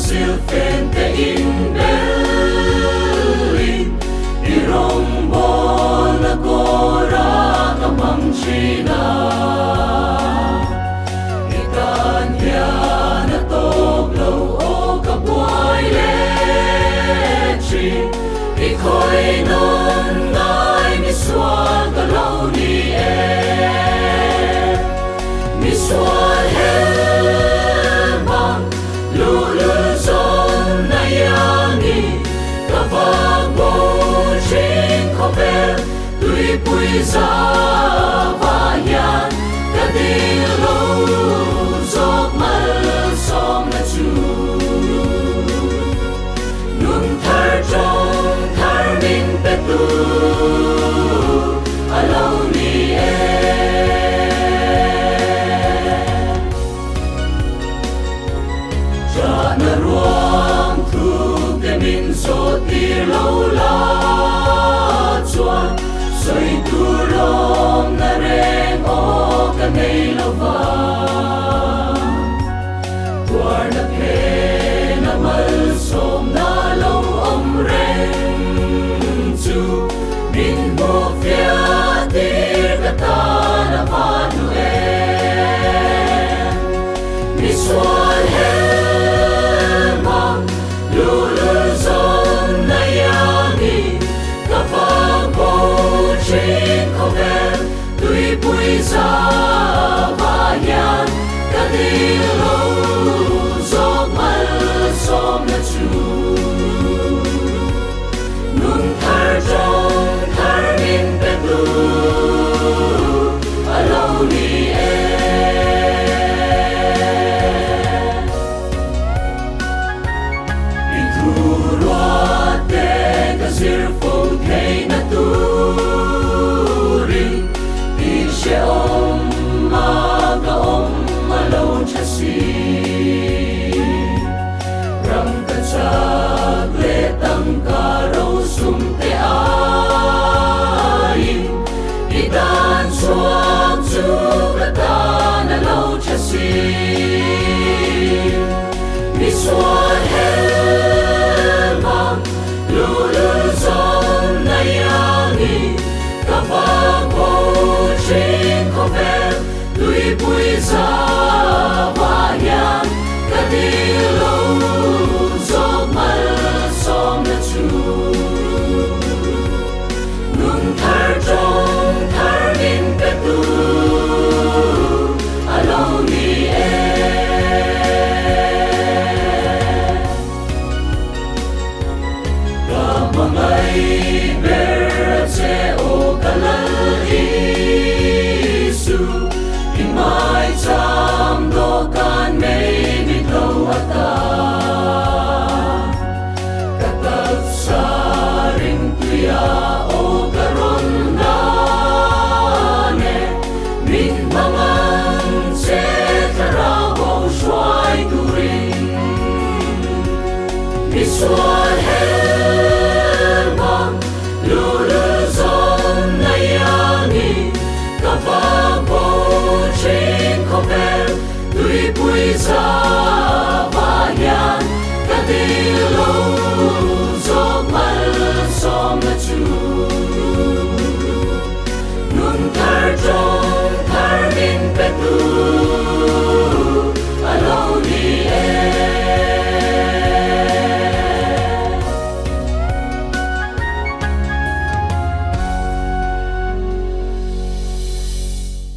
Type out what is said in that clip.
silfente in Berlin irombol na kora kamamchina itanya na toglo o kabuay lechi iko'y nun ay miswal kalaw ni miswal helbang luluzon na yangi kapag boching koper tuy pui sa bayan kadilo zok malsom na chu nun thar trong thar min petu alaw ni na ruang thu ke min so ti lo la chuan soi tu rom na reng o ka nei lo va tuar na pe na mal som na lo om reng chu min mo fia tir ka ta na va nu mi swal luluzon na yangi kapag boching koper tuy pui sa bayan kadilo zok malsom na chu nun thar trong thar min petu alaw ni miswal helbang luluzon na yangi kapag boching koper tuy pui sa bayan kadilo zok malsom na chu nun thar trong thar min petu alaw ni Kamangay berse o kalal Isu imay cham dokan may mitlaw ata katag sa ring tuya o karondane min mangan se karawaw shuay turing miswal